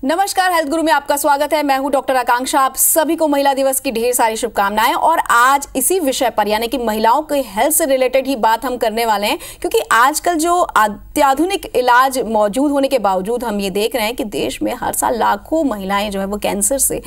नमस्कार, हेल्थ गुरु में आपका स्वागत है। मैं हूं डॉक्टर आकांक्षा। आप सभी को महिला दिवस की ढेर सारी शुभकामनाएं। और आज इसी विषय पर यानी कि महिलाओं के हेल्थ से रिलेटेड ही बात हम करने वाले हैं, क्योंकि आजकल जो अत्याधुनिक इलाज मौजूद होने के बावजूद हम ये देख रहे हैं कि देश में हर साल लाखों महिलाएं जो है वो कैंसर से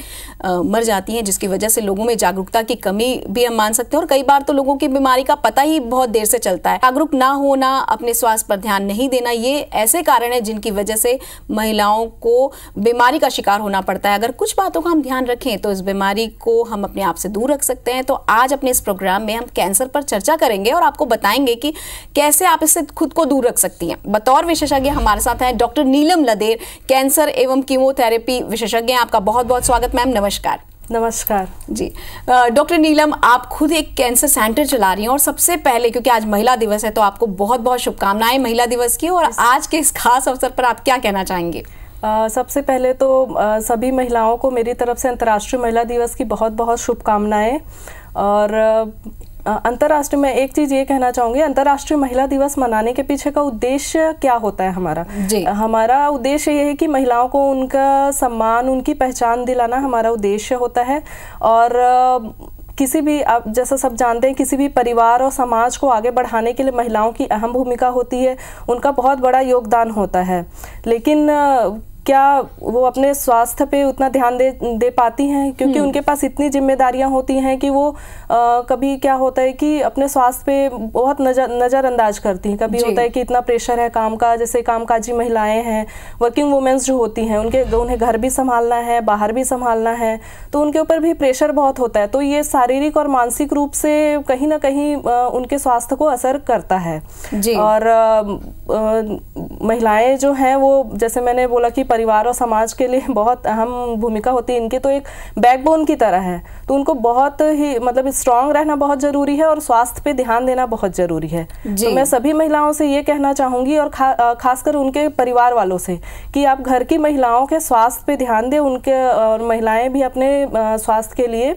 मर जाती हैं, जिसकी वजह से लोगों में जागरूकता की कमी भी हम मान सकते हैं। और कई बार तो लोगों की बीमारी का पता ही बहुत देर से चलता है। जागरूक ना होना, अपने स्वास्थ्य पर ध्यान नहीं देना, ये ऐसे कारण है जिनकी वजह से महिलाओं को बीमारी का शिकार होना पड़ता है। अगर कुछ बातों का हम ध्यान रखें तो इस बीमारी को हम अपने आप से दूर रख सकते हैं। तो आज अपने इस प्रोग्राम में हम कैंसर पर चर्चा करेंगे और आपको बताएंगे कि कैसे आप इससे खुद को दूर रख सकती हैं। बतौर विशेषज्ञ हमारे साथ हैं डॉक्टर नीलम लदेर, कैंसर एवं कीमोथेरेपी विशेषज्ञ। आपका बहुत बहुत स्वागत मैम। नमस्कार। नमस्कार जी। डॉक्टर नीलम, आप खुद एक कैंसर सेंटर चला रही हैं और सबसे पहले, क्योंकि आज महिला दिवस है, तो आपको बहुत बहुत शुभकामनाएं महिला दिवस की। और आज के इस खास अवसर पर आप क्या कहना चाहेंगे? सबसे पहले तो सभी महिलाओं को मेरी तरफ से अंतर्राष्ट्रीय महिला दिवस की बहुत बहुत शुभकामनाएं। और अंतर्राष्ट्रीय में एक चीज़ ये कहना चाहूँगी, अंतर्राष्ट्रीय महिला दिवस मनाने के पीछे का उद्देश्य क्या होता है हमारा? हमारा उद्देश्य ये है कि महिलाओं को उनका सम्मान, उनकी पहचान दिलाना हमारा उद्देश्य होता है। और किसी भी, आप जैसा सब जानते हैं, किसी भी परिवार और समाज को आगे बढ़ाने के लिए महिलाओं की अहम भूमिका होती है, उनका बहुत बड़ा योगदान होता है। लेकिन क्या वो अपने स्वास्थ्य पे उतना ध्यान दे पाती हैं? क्योंकि उनके पास इतनी जिम्मेदारियां होती हैं कि वो कभी क्या होता है कि अपने स्वास्थ्य पे बहुत नज़रअंदाज करती हैं। कभी होता है कि इतना प्रेशर है काम का, जैसे कामकाजी महिलाएं हैं, वर्किंग वुमेन्स जो होती हैं, उन्हें घर भी संभालना है, बाहर भी संभालना है, तो उनके ऊपर भी प्रेशर बहुत होता है। तो ये शारीरिक और मानसिक रूप से कहीं ना कहीं उनके स्वास्थ्य को असर करता है। और महिलाएं जो हैं वो, जैसे मैंने बोला कि परिवार और समाज के लिए बहुत अहम भूमिका होती है इनकी, तो एक बैकबोन की तरह है। तो उनको बहुत ही मतलब स्ट्रांग रहना बहुत जरूरी है और स्वास्थ्य पे ध्यान देना बहुत जरूरी है। तो मैं सभी महिलाओं से ये कहना चाहूंगी, और खासकर उनके परिवार वालों से, कि आप घर की महिलाओं के स्वास्थ्य पे ध्यान दें, उनके और महिलाएं भी अपने स्वास्थ्य के लिए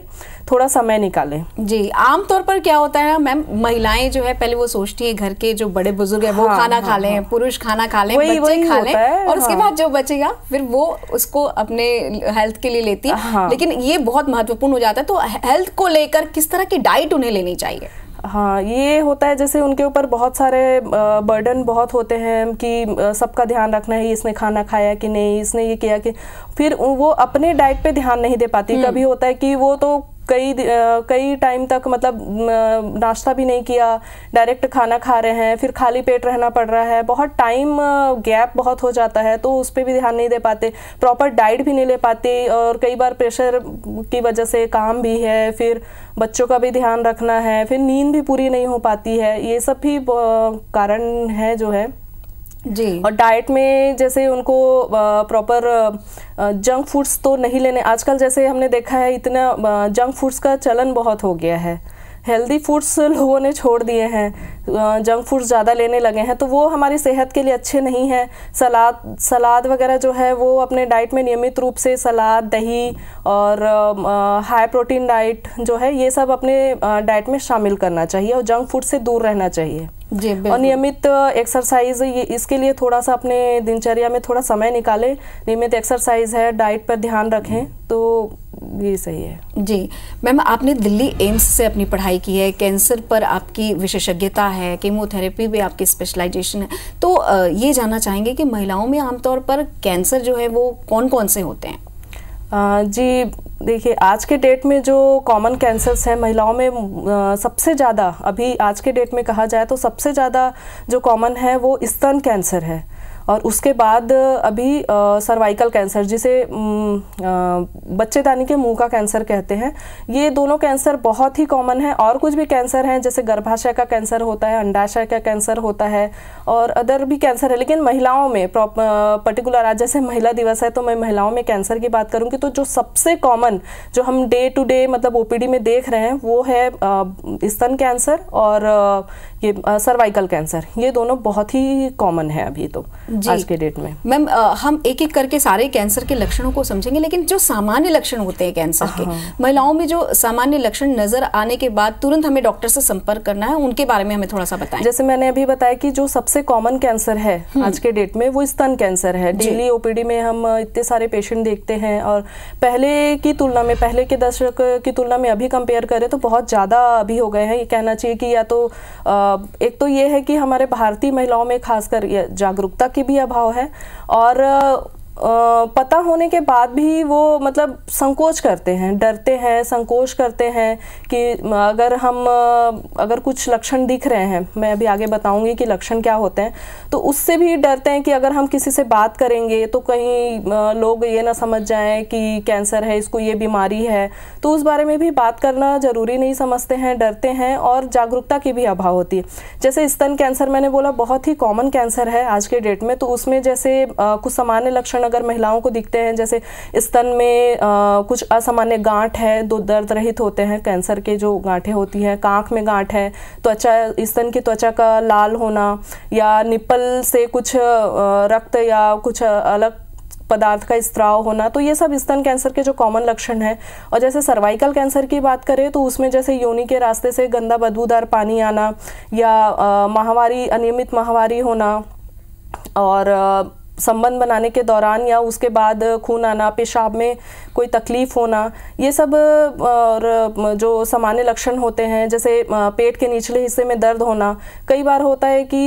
थोड़ा समय निकालें। जी। आमतौर पर क्या होता है ना मैम, महिलाएं जो है पहले वो सोचती है घर के जो बड़े बुजुर्ग है वो खाना खा लें, पुरुष खाना खा लें, बच्चे खा लें, और उसके बाद जो बचेगा फिर वो उसको अपने हेल्थ के लिए लेती है। लेकिन ये बहुत महत्वपूर्ण हो जाता है। तो हेल्थ को लेकर किस तरह की डाइट उन्हें लेनी चाहिए? हाँ, ये होता है जैसे उनके ऊपर बहुत सारे बर्डन बहुत होते हैं कि सबका ध्यान रखना है, इसने खाना खाया कि नहीं, इसने ये किया कि, फिर वो अपने डाइट पे ध्यान नहीं दे पाती। कभी होता है कि वो तो कई टाइम तक मतलब नाश्ता भी नहीं किया, डायरेक्ट खाना खा रहे हैं, फिर खाली पेट रहना पड़ रहा है, बहुत टाइम गैप बहुत हो जाता है, तो उस पर भी ध्यान नहीं दे पाते, प्रॉपर डाइट भी नहीं ले पाते। और कई बार प्रेशर की वजह से काम भी है, फिर बच्चों का भी ध्यान रखना है, फिर नींद भी पूरी नहीं हो पाती है। ये सब भी कारण है जो है जी। और डाइट में जैसे उनको प्रॉपर जंक फूड्स तो नहीं लेने। आजकल जैसे हमने देखा है इतना जंक फूड्स का चलन बहुत हो गया है, हेल्दी फूड्स लोगों ने छोड़ दिए हैं, जंक फूड्स ज़्यादा लेने लगे हैं, तो वो हमारी सेहत के लिए अच्छे नहीं हैं। सलाद वगैरह जो है वो अपने डाइट में नियमित रूप से सलाद, दही और हाई प्रोटीन डाइट जो है ये सब अपने डाइट में शामिल करना चाहिए और जंक फूड से दूर रहना चाहिए जी। और नियमित एक्सरसाइज, ये इसके लिए थोड़ा सा अपने दिनचर्या में थोड़ा समय निकालें, नियमित एक्सरसाइज है, डाइट पर ध्यान रखें, तो ये सही है जी। मैम, आपने दिल्ली एम्स से अपनी पढ़ाई की है, कैंसर पर आपकी विशेषज्ञता है, कीमोथेरेपी भी आपकी स्पेशलाइजेशन है, तो ये जानना चाहेंगे कि महिलाओं में आमतौर पर कैंसर जो है वो कौन कौन से होते हैं? जी देखिए, आज के डेट में जो कॉमन कैंसर्स हैं महिलाओं में, सबसे ज़्यादा अभी आज के डेट में कहा जाए तो सबसे ज़्यादा जो कॉमन है वो स्तन कैंसर है। और उसके बाद अभी सर्वाइकल कैंसर, जिसे बच्चेदानी के मुंह का कैंसर कहते हैं, ये दोनों कैंसर बहुत ही कॉमन है। और कुछ भी कैंसर हैं जैसे गर्भाशय का कैंसर होता है, अंडाशय का कैंसर होता है, और अदर भी कैंसर है। लेकिन महिलाओं में पर्टिकुलर आज जैसे महिला दिवस है तो मैं महिलाओं में कैंसर की बात करूँगी, तो जो सबसे कॉमन जो हम डे टू डे मतलब ओपीडी में देख रहे हैं वो है स्तन कैंसर और ये सर्वाइकल कैंसर। ये दोनों बहुत ही कॉमन है अभी तो आज के डेट में। मैम हम एक एक करके सारे कैंसर के लक्षणों को समझेंगे, लेकिन जो सामान्य लक्षण होते हैं कैंसर के, महिलाओं में जो सामान्य लक्षण नजर आने के बाद तुरंत हमें डॉक्टर से संपर्क करना है, उनके बारे में हमें थोड़ा सा बताएं। जैसे मैंने अभी बताया कि जो सबसे कॉमन कैंसर है आज के डेट में वो स्तन कैंसर है। डेली ओपीडी में हम इतने सारे पेशेंट देखते हैं, और पहले की तुलना में, पहले के दशक की तुलना में अभी कंपेयर करें तो बहुत ज़्यादा अभी हो गए हैं। ये कहना चाहिए कि या तो एक तो ये है कि हमारे भारतीय महिलाओं में खासकर जागरूकता की भी अभाव है, और पता होने के बाद भी वो मतलब संकोच करते हैं, डरते हैं, संकोच करते हैं कि अगर कुछ लक्षण दिख रहे हैं, मैं अभी आगे बताऊंगी कि लक्षण क्या होते हैं, तो उससे भी डरते हैं कि अगर हम किसी से बात करेंगे तो कहीं लोग ये ना समझ जाएं कि कैंसर है, इसको ये बीमारी है। तो उस बारे में भी बात करना जरूरी नहीं समझते हैं, डरते हैं, और जागरूकता की भी अभाव होती है। जैसे स्तन कैंसर मैंने बोला बहुत ही कॉमन कैंसर है आज के डेट में, तो उसमें जैसे कुछ सामान्य लक्षण अगर महिलाओं को दिखते हैं, जैसे स्तन में कुछ असामान्य गांठ है, दो दर्द रहित होते हैं कैंसर के जो गांठें होती हैं, आंख में गांठ है, त्वचा, स्तन की त्वचा का लाल होना, या निप्पल से कुछ रक्त या कुछ अलग पदार्थ का स्त्राव होना, तो ये सब स्तन कैंसर के जो कॉमन लक्षण हैं। और जैसे सर्वाइकल कैंसर की बात करें तो उसमें जैसे योनि के रास्ते से गंदा बदबूदार पानी आना, या माहवारी, अनियमित माहवारी होना, और संबंध बनाने के दौरान या उसके बाद खून आना, पेशाब में कोई तकलीफ होना, ये सब और जो सामान्य लक्षण होते हैं। जैसे पेट के निचले हिस्से में दर्द होना, कई बार होता है कि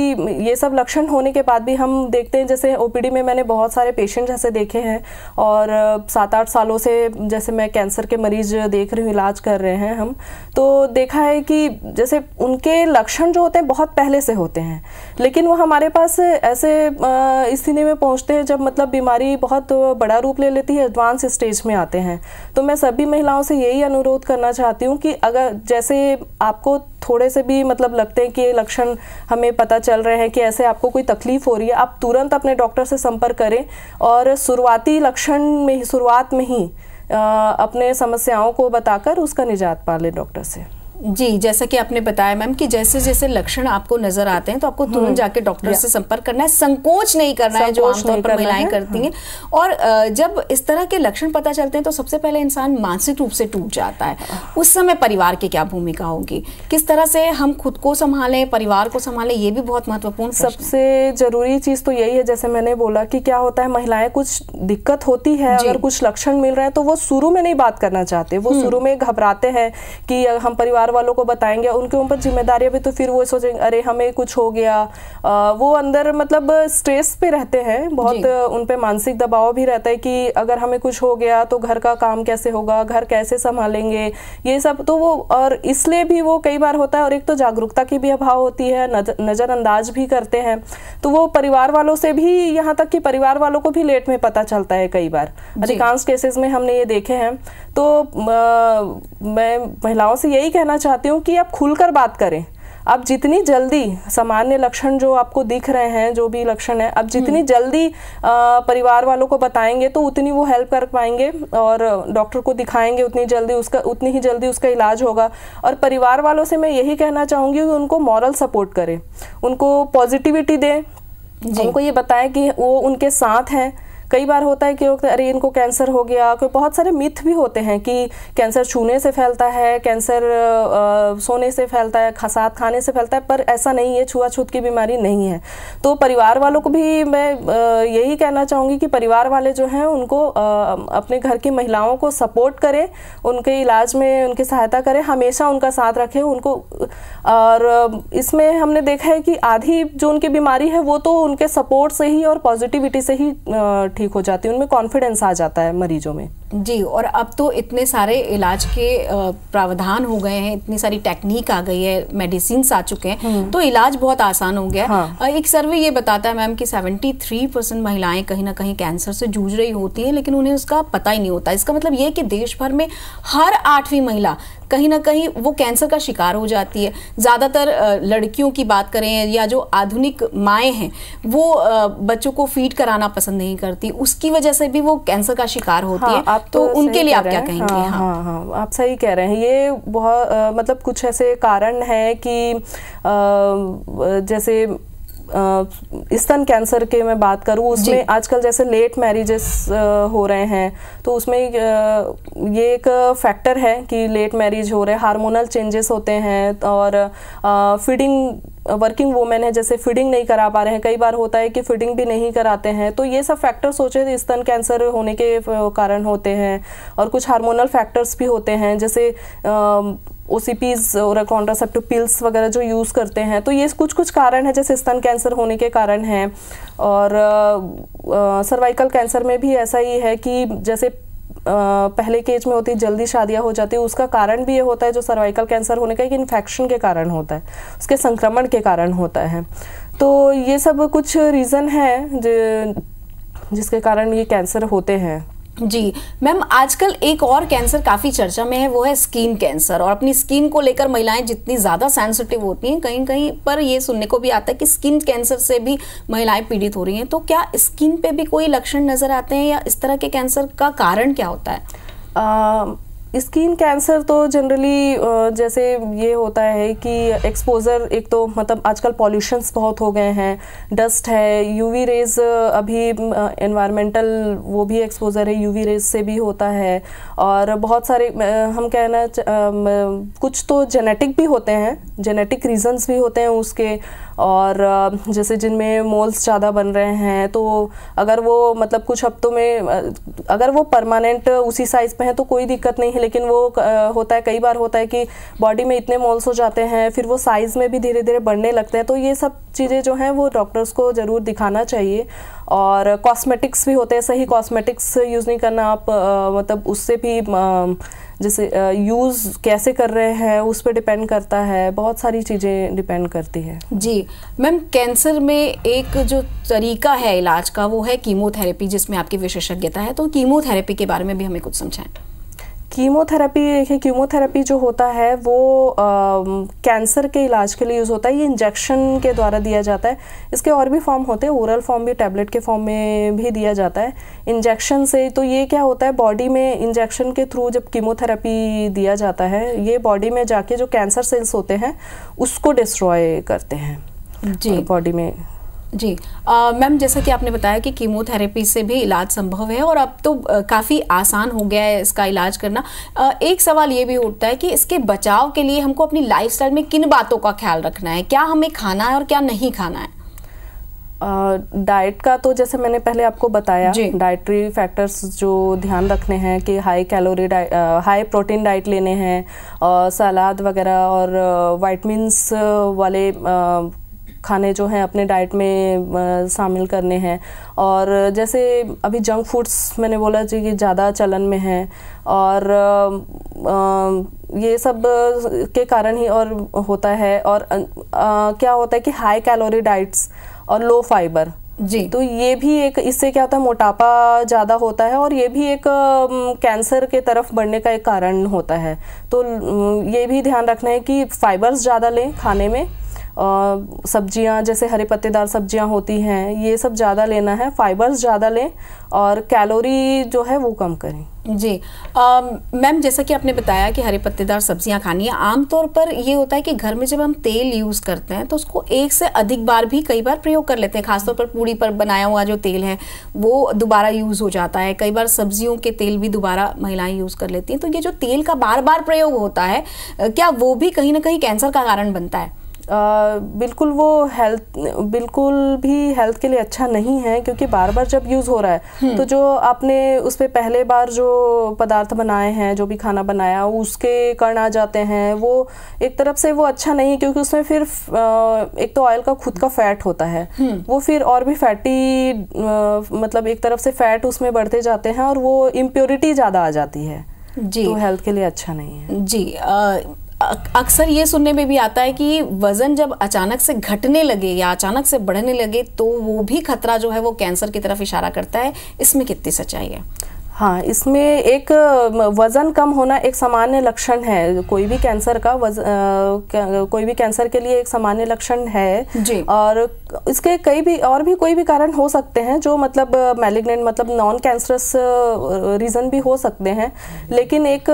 ये सब लक्षण होने के बाद भी हम देखते हैं, जैसे ओपीडी में मैंने बहुत सारे पेशेंट जैसे देखे हैं, और 7-8 सालों से जैसे मैं कैंसर के मरीज देख रही हूँ, इलाज कर रहे हैं हम, तो देखा है कि जैसे उनके लक्षण जो होते हैं बहुत पहले से होते हैं, लेकिन वो हमारे पास ऐसे स्थिति में पहुंचते हैं जब मतलब बीमारी बहुत बड़ा रूप ले लेती है, एडवांस स्टेज में आते हैं। तो मैं सभी महिलाओं से यही अनुरोध करना चाहती हूँ कि अगर जैसे आपको थोड़े से भी मतलब लगते हैं कि ये लक्षण हमें पता चल रहे हैं कि ऐसे आपको कोई तकलीफ हो रही है, आप तुरंत अपने डॉक्टर से संपर्क करें, और शुरुआती लक्षण में शुरुआत में ही अपने समस्याओं को बताकर उसका निजात पा लें डॉक्टर से। जी, जैसा कि आपने बताया मैम कि जैसे जैसे लक्षण आपको नजर आते हैं तो आपको तुरंत जाके डॉक्टर से संपर्क करना है, संकोच नहीं करना है जो आमतौर पर महिलाएं करती हैं। और जब इस तरह के लक्षण पता चलते हैं तो सबसे पहले इंसान मानसिक रूप से टूट जाता है। उस समय परिवार की क्या भूमिका होगी, किस तरह से हम खुद को संभालें, परिवार को संभालें, ये भी बहुत महत्वपूर्ण। सबसे जरूरी चीज तो यही है, जैसे मैंने बोला कि क्या होता है, महिलाएं कुछ दिक्कत होती है, अगर कुछ लक्षण मिल रहे हैं तो वो शुरू में नहीं बात करना चाहते, वो शुरू में घबराते हैं कि हम परिवार वालों को बताएंगे, उनके ऊपर जिम्मेदारियां भी, तो फिर वो सोचेंगे अरे हमें कुछ हो गया। वो अंदर मतलब स्ट्रेस पे रहते हैं बहुत, उन पे मानसिक दबाव भी रहता है कि अगर हमें कुछ हो गया तो घर का काम कैसे होगा, घर कैसे संभालेंगे, ये सब। तो वो और इसलिए भी वो कई बार होता है, और एक तो जागरूकता की भी अभाव होती है, नजरअंदाज भी करते हैं, तो वो परिवार वालों से भी, यहाँ तक कि परिवार वालों को भी लेट में पता चलता है कई बार, अधिकांश केसेस में हमने ये देखे हैं। तो मैं महिलाओं से यही कहना चाहती हूँ कि आप खुलकर बात करें। आप जितनी जल्दी सामान्य लक्षण जो आपको दिख रहे हैं, जो भी लक्षण है, आप जितनी जल्दी परिवार वालों को बताएंगे तो उतनी वो हेल्प कर पाएंगे, और डॉक्टर को दिखाएंगे उतनी ही जल्दी उसका इलाज होगा। और परिवार वालों से मैं यही कहना चाहूँगी कि उनको मॉरल सपोर्ट करें, उनको पॉजिटिविटी दें, उनको ये बताएं कि वो उनके साथ हैं। कई बार होता है कि अरे इनको कैंसर हो गया, कोई बहुत सारे मिथ भी होते हैं कि कैंसर छूने से फैलता है, कैंसर सोने से फैलता है, साथ खाने से फैलता है, पर ऐसा नहीं है, छुआछूत की बीमारी नहीं है। तो परिवार वालों को भी मैं यही कहना चाहूँगी कि परिवार वाले जो हैं उनको अपने घर की महिलाओं को सपोर्ट करें, उनके इलाज में उनकी सहायता करें, हमेशा उनका साथ रखें उनको। और इसमें हमने देखा है कि आधी जो उनकी बीमारी है वो तो उनके सपोर्ट से ही और पॉजिटिविटी से ही ठीक हो जाती है, उनमें कॉन्फिडेंस आ जाता है मरीजों में। जी, और अब तो इतने सारे इलाज के प्रावधान हो गए हैं, इतनी सारी टेक्निक आ गई है, मेडिसिन आ चुके हैं, तो इलाज बहुत आसान हो गया। हाँ। एक सर्वे ये बताता है मैम कि 73% महिलाएं कहीं ना कहीं कैंसर से जूझ रही होती हैं, लेकिन उन्हें उसका पता ही नहीं होता। इसका मतलब ये कि देश भर में हर 8वीं महिला कहीं ना कहीं वो कैंसर का शिकार हो जाती है। ज़्यादातर लड़कियों की बात करें या जो आधुनिक माएँ हैं वो बच्चों को फीड कराना पसंद नहीं करती, उसकी वजह से भी वो कैंसर का शिकार होती है। तो उनके लिए आप क्या कहेंगे? हाँ, आप सही कह रहे हैं। ये बहुत मतलब कुछ ऐसे कारण हैं कि जैसे स्तन कैंसर के मैं बात करूँ, उसमें आजकल जैसे लेट मैरिजेस हो रहे हैं, तो उसमें ये एक फैक्टर है कि लेट मैरिज हो रहे हैं, हार्मोनल चेंजेस होते हैं, और फीडिंग वर्किंग वुमेन है जैसे फीडिंग नहीं करा पा रहे हैं, कई बार होता है कि फीडिंग भी नहीं कराते हैं, तो ये सब फैक्टर्स सोचे स्तन कैंसर होने के कारण होते हैं। और कुछ हार्मोनल फैक्टर्स भी होते हैं, जैसे OCPs और कॉन्ट्रासेप्टिव पिल्स वगैरह जो यूज़ करते हैं, तो ये कुछ कारण है जैसे स्तन कैंसर होने के कारण है। और सर्वाइकल कैंसर में भी ऐसा ही है कि जैसे पहले के एज में होती जल्दी शादियां हो जाती है, उसका कारण भी ये होता है जो सर्वाइकल कैंसर होने का एक इन्फेक्शन के कारण होता है, उसके संक्रमण के कारण होता है। तो ये सब कुछ रीज़न है जिसके कारण ये कैंसर होते हैं। जी मैम, आजकल एक और कैंसर काफ़ी चर्चा में है, वो है स्किन कैंसर। और अपनी स्किन को लेकर महिलाएं जितनी ज़्यादा सेंसिटिव होती हैं, कहीं कहीं पर ये सुनने को भी आता है कि स्किन कैंसर से भी महिलाएं पीड़ित हो रही हैं। तो क्या स्किन पे भी कोई लक्षण नज़र आते हैं, या इस तरह के कैंसर का कारण क्या होता है? स्किन कैंसर तो जनरली जैसे ये होता है कि एक्सपोजर, एक तो मतलब आजकल पॉल्यूशंस बहुत हो गए हैं, डस्ट है, यूवी रेज, अभी एनवायरमेंटल वो भी एक्सपोजर है, यूवी रेज से भी होता है। और बहुत सारे हम कहना कुछ तो जेनेटिक भी होते हैं, जेनेटिक रीजंस भी होते हैं उसके। और जैसे जिनमें मोल्स ज़्यादा बन रहे हैं, तो अगर वो मतलब कुछ हफ्तों में अगर वो परमानेंट उसी साइज़ पे हैं तो कोई दिक्कत नहीं है, लेकिन वो होता है, कई बार होता है कि बॉडी में इतने मोल्स हो जाते हैं, फिर वो साइज़ में भी धीरे धीरे बढ़ने लगते हैं। तो ये सब चीज़ें जो हैं वो डॉक्टर्स को ज़रूर दिखाना चाहिए। और कॉस्मेटिक्स भी होते हैं, सही कॉस्मेटिक्स यूज़ नहीं करना आप, मतलब उससे भी जैसे यूज़ कैसे कर रहे हैं उस पर डिपेंड करता है, बहुत सारी चीज़ें डिपेंड करती है। जी मैम, कैंसर में एक जो तरीका है इलाज का वो है कीमोथेरेपी, जिसमें आपकी विशेषज्ञता है, तो कीमोथेरेपी के बारे में भी हमें कुछ समझाएं। कीमोथेरेपी जो होता है वो कैंसर के इलाज के लिए यूज़ होता है। ये इंजेक्शन के द्वारा दिया जाता है। इसके और भी फॉर्म होते हैं, ओरल फॉर्म भी, टैबलेट के फॉर्म में भी दिया जाता है। इंजेक्शन से तो ये क्या होता है, बॉडी में इंजेक्शन के थ्रू जब कीमोथेरेपी दिया जाता है, ये बॉडी में जाके जो कैंसर सेल्स होते हैं उसको डिस्ट्रॉय करते हैं जी बॉडी में। जी मैम, जैसा कि आपने बताया कि कीमोथेरेपी से भी इलाज संभव है और अब तो काफ़ी आसान हो गया है इसका इलाज करना। एक सवाल ये भी उठता है कि इसके बचाव के लिए हमको अपनी लाइफस्टाइल में किन बातों का ख्याल रखना है, क्या हमें खाना है और क्या नहीं खाना है? डाइट का तो जैसे मैंने पहले आपको बताया, डाइटरी फैक्टर्स जो ध्यान रखने हैं कि high calorie high protein diet लेने हैं, और सलाद वगैरह और वाइटमिन्स वाले खाने जो हैं अपने डाइट में शामिल करने हैं। और जैसे अभी जंक फूड्स मैंने बोला जी कि ज़्यादा चलन में हैं, और ये सब के कारण ही और होता है। और क्या होता है कि हाई कैलोरी डाइट्स और लो फाइबर जी, तो ये भी एक, इससे क्या होता है, मोटापा ज़्यादा होता है और ये भी एक कैंसर के तरफ बढ़ने का एक कारण होता है। तो ये भी ध्यान रखना है कि फाइबर्स ज़्यादा लें खाने में, सब्जियां जैसे हरे पत्तेदार सब्जियां होती हैं ये सब ज़्यादा लेना है, फाइबर्स ज़्यादा लें और कैलोरी जो है वो कम करें। जी मैम, जैसा कि आपने बताया कि हरे पत्तेदार सब्जियां खानी है, आमतौर पर ये होता है कि घर में जब हम तेल यूज़ करते हैं तो उसको एक से अधिक बार भी कई बार प्रयोग कर लेते हैं। खासतौर पर पूड़ी पर बनाया हुआ जो तेल है वो दोबारा यूज़ हो जाता है, कई बार सब्जियों के तेल भी दोबारा महिलाएं यूज़ कर लेती हैं। तो ये जो तेल का बार बार प्रयोग होता है, क्या वो भी कहीं ना कहीं कैंसर का कारण बनता है? बिल्कुल, वो बिल्कुल भी हेल्थ के लिए अच्छा नहीं है, क्योंकि बार बार जब यूज़ हो रहा है तो जो आपने उस पर पहले बार जो पदार्थ बनाए हैं, जो भी खाना बनाया, उसके कण आ जाते हैं। वो एक तरफ से वो अच्छा नहीं है, क्योंकि उसमें फिर एक तो ऑयल का खुद का फैट होता है, वो फिर और भी फैटी, मतलब एक तरफ से फैट उसमें बढ़ते जाते हैं और वो इम्प्योरिटी ज़्यादा आ जाती है जी, तो हेल्थ के लिए अच्छा नहीं है जी। अक्सर ये सुनने में भी आता है कि वजन जब अचानक से घटने लगे या अचानक से बढ़ने लगे तो वो भी खतरा जो है वो कैंसर की तरफ इशारा करता है, इसमें कितनी सच्चाई है? हाँ, इसमें एक वज़न कम होना एक सामान्य लक्षण है, कोई भी कैंसर का कोई भी कैंसर के लिए एक सामान्य लक्षण है जी। और इसके कोई भी कारण हो सकते हैं जो मतलब मैलिग्नेंट, मतलब नॉन कैंसरस रीज़न भी हो सकते हैं, लेकिन एक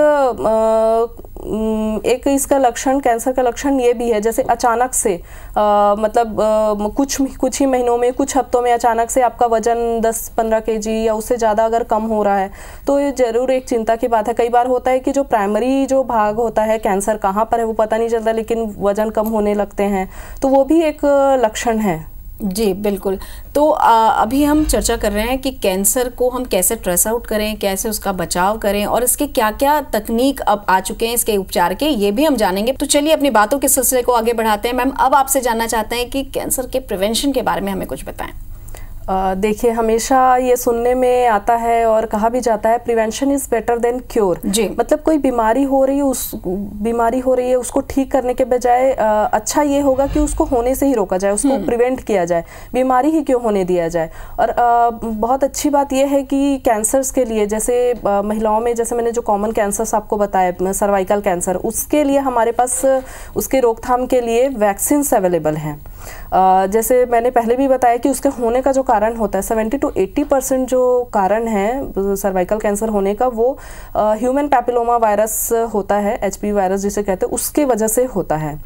एक इसका लक्षण, कैंसर का लक्षण ये भी है, जैसे अचानक से मतलब कुछ ही महीनों में, कुछ हफ्तों में अचानक से आपका वजन 10-15 केजी या उससे ज़्यादा अगर कम हो रहा है तो ये ज़रूर एक चिंता की बात है। कई बार होता है कि जो प्राइमरी जो भाग होता है कैंसर कहाँ पर है वो पता नहीं चलता, लेकिन वजन कम होने लगते हैं, तो वो भी एक लक्षण है। जी बिल्कुल। तो अभी हम चर्चा कर रहे हैं कि कैंसर को हम कैसे ट्रेस आउट करें, कैसे उसका बचाव करें और इसके क्या क्या तकनीक अब आ चुके हैं इसके उपचार के, ये भी हम जानेंगे। तो चलिए अपनी बातों के सिलसिले को आगे बढ़ाते हैं। मैम, अब आपसे जानना चाहते हैं कि कैंसर के प्रिवेंशन के बारे में हमें कुछ बताएं। देखिए, हमेशा ये सुनने में आता है और कहा भी जाता है prevention is better than cure. मतलब कोई बीमारी हो रही है उसको ठीक करने के बजाय अच्छा ये होगा कि उसको होने से ही रोका जाए, उसको प्रिवेंट किया जाए, बीमारी ही क्यों होने दिया जाए। और बहुत अच्छी बात यह है कि कैंसर्स के लिए, जैसे महिलाओं में जैसे मैंने जो कॉमन कैंसर्स आपको बताया, सर्वाइकल कैंसर, उसके लिए हमारे पास उसके रोकथाम के लिए वैक्सीन अवेलेबल हैं। जैसे मैंने पहले भी बताया कि उसके होने का जो कारण होता है 70 to 80% जो कारण है सर्वाइकल कैंसर होने का, वो ह्यूमन पैपिलोमा वायरस होता है, HPV वायरस जिसे कहते हैं, उसके वजह से होता है।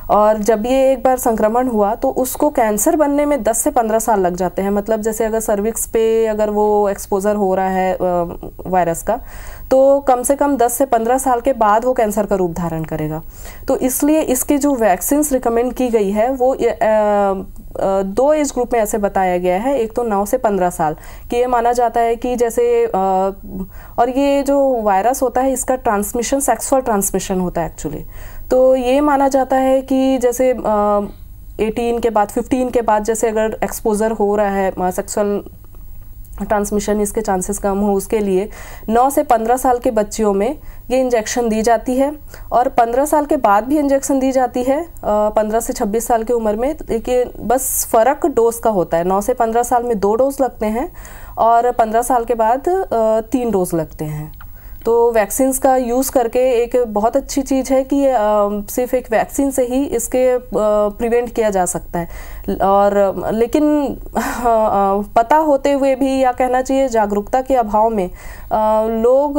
और जब ये एक बार संक्रमण हुआ तो उसको कैंसर बनने में 10 से 15 साल लग जाते हैं। मतलब जैसे अगर सर्विक्स पे अगर वो एक्सपोजर हो रहा है वायरस का, तो कम से कम 10 से 15 साल के बाद वो कैंसर का रूप धारण करेगा। तो इसलिए इसकी जो वैक्सीन रिकमेंड की गई है वो 2 एज ग्रुप में ऐसे बताया गया है। एक तो 9 से 15 साल कि ये माना जाता है कि जैसे और ये जो वायरस होता है इसका ट्रांसमिशन सेक्सुअल ट्रांसमिशन होता है एक्चुअली। तो ये माना जाता है कि जैसे 18 के बाद 15 के बाद जैसे अगर एक्सपोजर हो रहा है सेक्सुअल ट्रांसमिशन, इसके चांसेस कम हो, उसके लिए 9 से 15 साल के बच्चियों में ये इंजेक्शन दी जाती है। और 15 साल के बाद भी इंजेक्शन दी जाती है 15 से 26 साल की उम्र में। लेकिन बस फ़र्क डोज का होता है, 9 से 15 साल में 2 डोज लगते हैं और 15 साल के बाद 3 डोज लगते हैं। तो वैक्सीन्स का यूज़ करके एक बहुत अच्छी चीज़ है कि सिर्फ एक वैक्सीन से ही इसके प्रिवेंट किया जा सकता है। और लेकिन पता होते हुए भी, या कहना चाहिए जागरूकता के अभाव में, लोग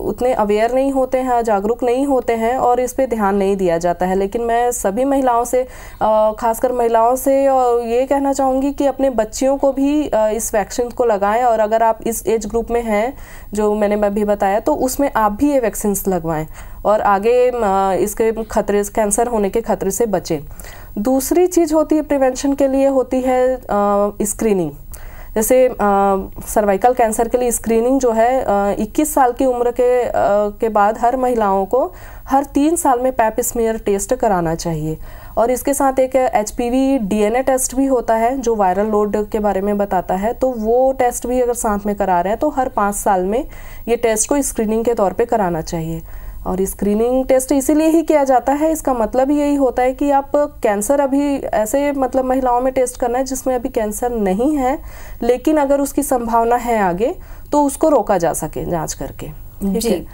उतने अवेयर नहीं होते हैं, जागरूक नहीं होते हैं और इस पे ध्यान नहीं दिया जाता है। लेकिन मैं सभी महिलाओं से, खासकर महिलाओं से, और ये कहना चाहूँगी कि अपने बच्चियों को भी इस वैक्सीन को लगाएं। और अगर आप इस एज ग्रुप में हैं जो मैंने अभी बताया, तो उसमें आप भी ये वैक्सीन लगवाएं और आगे इसके खतरे, कैंसर होने के खतरे से बचें। दूसरी चीज़ होती है प्रिवेंशन के लिए, होती है स्क्रीनिंग। जैसे सर्वाइकल कैंसर के लिए स्क्रीनिंग जो है 21 साल की उम्र के बाद हर महिलाओं को हर 3 साल में पैप स्मीयर टेस्ट कराना चाहिए। और इसके साथ एक HPV DNA टेस्ट भी होता है जो वायरल लोड के बारे में बताता है। तो वो टेस्ट भी अगर साथ में करा रहे हैं तो हर 5 साल में ये टेस्ट को स्क्रीनिंग के तौर पे कराना चाहिए। और स्क्रीनिंग टेस्ट इसीलिए ही किया जाता है, इसका मतलब यही होता है कि आप कैंसर अभी ऐसे मतलब महिलाओं में टेस्ट करना है जिसमें अभी कैंसर नहीं है, लेकिन अगर उसकी संभावना है आगे तो उसको रोका जा सके जांच करके। ठीक है,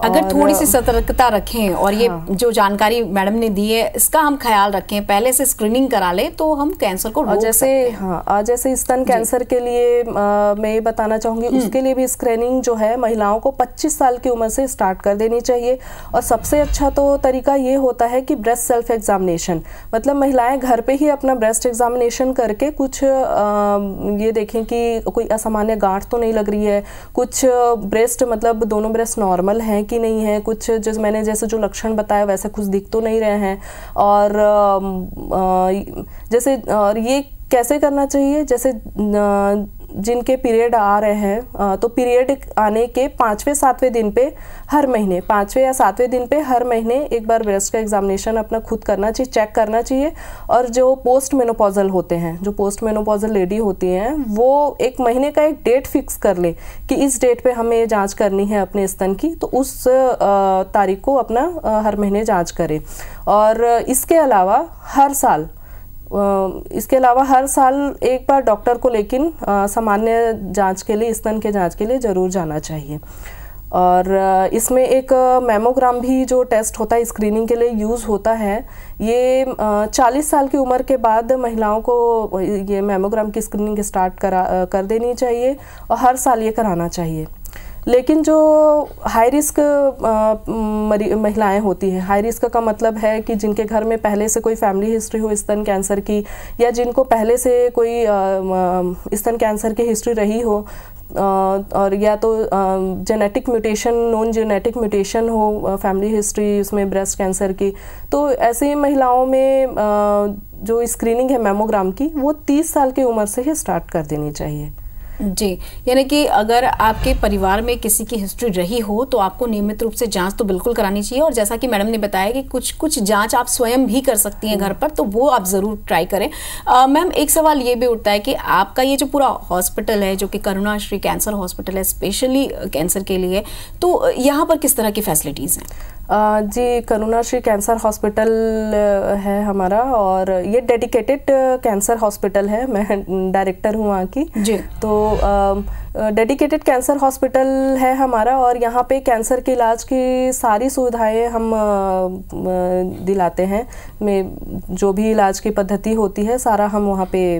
अगर थोड़ी सी सतर्कता रखें और ये जो जानकारी मैडम ने दी है इसका हम ख्याल रखें, पहले से स्क्रीनिंग करा ले तो हम कैंसर को रोक सकते हैं। जैसे स्तन कैंसर के लिए मैं ये बताना चाहूँगी, उसके लिए भी स्क्रीनिंग जो है महिलाओं को 25 साल की उम्र से स्टार्ट कर देनी चाहिए। और सबसे अच्छा तो तरीका ये होता है कि ब्रेस्ट सेल्फ एग्जामिनेशन, मतलब महिलाएं घर पे ही अपना ब्रेस्ट एग्जामिनेशन करके कुछ ये देखें कि कोई असामान्य गांठ तो नहीं लग रही है, कुछ ब्रेस्ट मतलब दोनों ब्रेस्ट नॉर्मल हैं कि नहीं है, कुछ मैंने जैसे जो लक्षण बताया वैसे कुछ दिख तो नहीं रहे हैं। और जैसे और ये कैसे करना चाहिए, जैसे जिनके पीरियड आ रहे हैं तो पीरियड आने के 5वें 7वें दिन पे हर महीने, 5वें या 7वें दिन पे हर महीने एक बार ब्रेस्ट का एग्जामिनेशन अपना खुद करना चाहिए, चेक करना चाहिए। और जो पोस्ट मेनोपॉजल होते हैं, जो पोस्ट मेनोपॉजल लेडी होती हैं, वो एक महीने का एक डेट फिक्स कर ले कि इस डेट पे हमें जांच करनी है अपने स्तन की, तो उस तारीख को अपना हर महीने जांच करें। और इसके अलावा हर साल एक बार डॉक्टर को लेकिन सामान्य जांच के लिए, स्तन के जांच के लिए ज़रूर जाना चाहिए। और इसमें एक मैमोग्राम भी जो टेस्ट होता है स्क्रीनिंग के लिए यूज़ होता है। ये 40 साल की उम्र के बाद महिलाओं को ये मैमोग्राम की स्क्रीनिंग स्टार्ट कर देनी चाहिए और हर साल ये कराना चाहिए। लेकिन जो हाई रिस्क महिलाएं होती हैं, हाई रिस्क का मतलब है कि जिनके घर में पहले से कोई फैमिली हिस्ट्री हो स्तन कैंसर की, या जिनको पहले से कोई स्तन कैंसर की हिस्ट्री रही हो, और या तो genetic mutation, non genetic mutation हो फैमिली हिस्ट्री उसमें ब्रेस्ट कैंसर की, तो ऐसी महिलाओं में जो स्क्रीनिंग है मैमोग्राम की वो 30 साल की उम्र से ही स्टार्ट कर देनी चाहिए। जी, यानी कि अगर आपके परिवार में किसी की हिस्ट्री रही हो तो आपको नियमित रूप से जांच तो बिल्कुल करानी चाहिए, और जैसा कि मैडम ने बताया कि कुछ जांच आप स्वयं भी कर सकती हैं घर पर, तो वो आप ज़रूर ट्राई करें। मैम, एक सवाल ये भी उठता है कि आपका ये जो पूरा हॉस्पिटल है जो कि करुणाश्री कैंसर हॉस्पिटल है स्पेशली कैंसर के लिए, तो यहाँ पर किस तरह की फैसिलिटीज़ हैं? जी, करुणाश्री कैंसर हॉस्पिटल है हमारा, और ये डेडिकेटेड कैंसर हॉस्पिटल है, मैं डायरेक्टर हूँ वहाँ की जी। तो डेडिकेटेड कैंसर हॉस्पिटल है हमारा, और यहाँ पे कैंसर के इलाज की सारी सुविधाएं हम दिलाते हैं। में जो भी इलाज की पद्धति होती है सारा हम वहाँ पे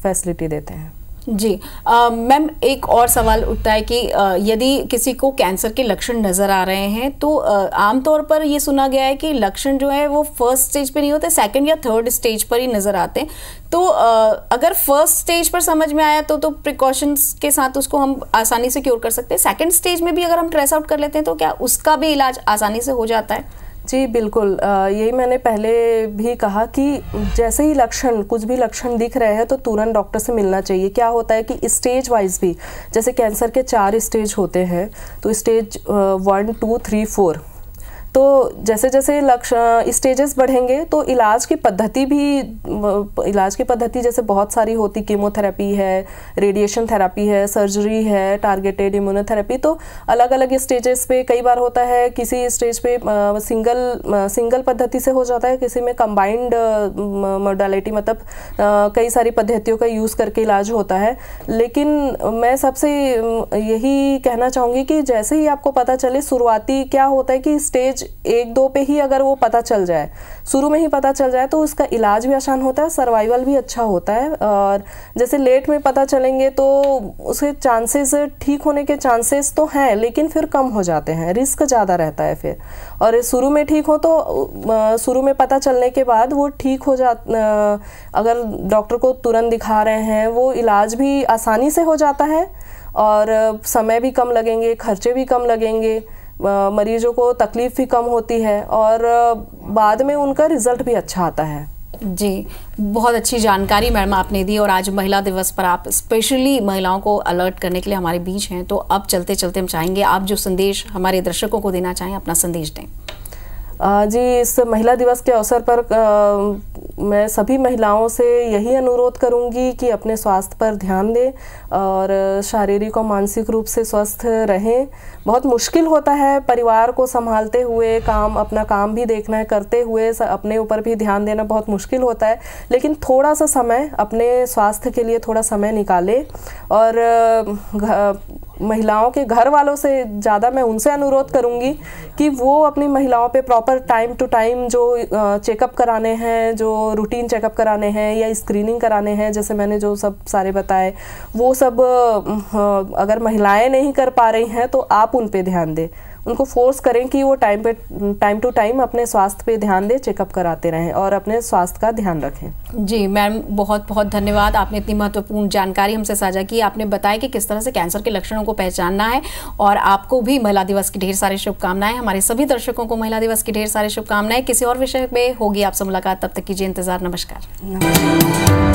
फैसिलिटी देते हैं। जी मैम, एक और सवाल उठता है कि यदि किसी को कैंसर के लक्षण नज़र आ रहे हैं तो आमतौर पर ये सुना गया है कि लक्षण जो है वो फर्स्ट स्टेज पे नहीं होते, सेकंड या थर्ड स्टेज पर ही नज़र आते हैं। तो अगर फर्स्ट स्टेज पर समझ में आया तो प्रिकॉशंस के साथ उसको हम आसानी से क्योर कर सकते हैं। सेकंड स्टेज में भी अगर हम ट्रेस आउट कर लेते हैं तो क्या उसका भी इलाज आसानी से हो जाता है? जी बिल्कुल, यही मैंने पहले भी कहा कि जैसे ही कुछ भी लक्षण दिख रहे हैं तो तुरंत डॉक्टर से मिलना चाहिए। क्या होता है कि स्टेज वाइज भी, जैसे कैंसर के 4 स्टेज होते हैं, तो स्टेज 1, 2, 3, 4, तो जैसे जैसे स्टेजेस बढ़ेंगे तो इलाज की पद्धति जैसे बहुत सारी होती, कीमोथेरेपी है, रेडिएशन थेरेपी है, सर्जरी है, टारगेटेड इम्यूनोथेरेपी, तो अलग अलग स्टेजेस पे कई बार होता है। किसी स्टेज पे सिंगल पद्धति से हो जाता है, किसी में कंबाइंड मोडालिटी, मतलब कई सारी पद्धतियों का यूज़ करके इलाज होता है। लेकिन मैं सबसे यही कहना चाहूँगी कि जैसे ही आपको पता चले, शुरुआती क्या होता है कि स्टेज 1, 2 पे ही अगर वो पता चल जाए, शुरू में ही पता चल जाए, तो उसका इलाज भी आसान होता है, सर्वाइवल भी अच्छा होता है। और जैसे लेट में पता चलेंगे तो उसके चांसेस, ठीक होने के चांसेस तो हैं लेकिन फिर कम हो जाते हैं, रिस्क ज़्यादा रहता है फिर। और शुरू में ठीक हो तो शुरू में पता चलने के बाद वो ठीक हो अगर डॉक्टर को तुरंत दिखा रहे हैं, वो इलाज भी आसानी से हो जाता है, और समय भी कम लगेंगे, खर्चे भी कम लगेंगे, मरीजों को तकलीफ भी कम होती है, और बाद में उनका रिजल्ट भी अच्छा आता है। जी, बहुत अच्छी जानकारी मैडम आपने दी, और आज महिला दिवस पर आप स्पेशली महिलाओं को अलर्ट करने के लिए हमारे बीच हैं। तो अब चलते चलते हम चाहेंगे आप जो संदेश हमारे दर्शकों को देना चाहें, अपना संदेश दें। जी, इस महिला दिवस के अवसर पर मैं सभी महिलाओं से यही अनुरोध करूंगी कि अपने स्वास्थ्य पर ध्यान दें और शारीरिक और मानसिक रूप से स्वस्थ रहें। बहुत मुश्किल होता है परिवार को संभालते हुए, अपना काम भी देखना है, करते हुए अपने ऊपर भी ध्यान देना बहुत मुश्किल होता है, लेकिन थोड़ा सा समय अपने स्वास्थ्य के लिए थोड़ा समय निकालें। और महिलाओं के घर वालों से ज़्यादा मैं उनसे अनुरोध करूंगी कि वो अपनी महिलाओं पे प्रॉपर टाइम टू टाइम जो चेकअप कराने हैं, जो रूटीन चेकअप कराने हैं या स्क्रीनिंग कराने हैं, जैसे मैंने जो सब सारे बताए, वो सब अगर महिलाएं नहीं कर पा रही हैं तो आप उन पे ध्यान दें, उनको फोर्स करें कि वो टाइम टू टाइम अपने स्वास्थ्य पे ध्यान दें, चेकअप कराते रहें और अपने स्वास्थ्य का ध्यान रखें। जी मैम, बहुत बहुत धन्यवाद, आपने इतनी महत्वपूर्ण जानकारी हमसे साझा की। आपने बताया कि किस तरह से कैंसर के लक्षणों को पहचानना है, और आपको भी महिला दिवस की ढेर सारी शुभकामनाएं। हमारे सभी दर्शकों को महिला दिवस की ढेर सारी शुभकामनाएं। किसी और विषय में होगी आपसे मुलाकात, तब तक कीजिए इंतजार। नमस्कार।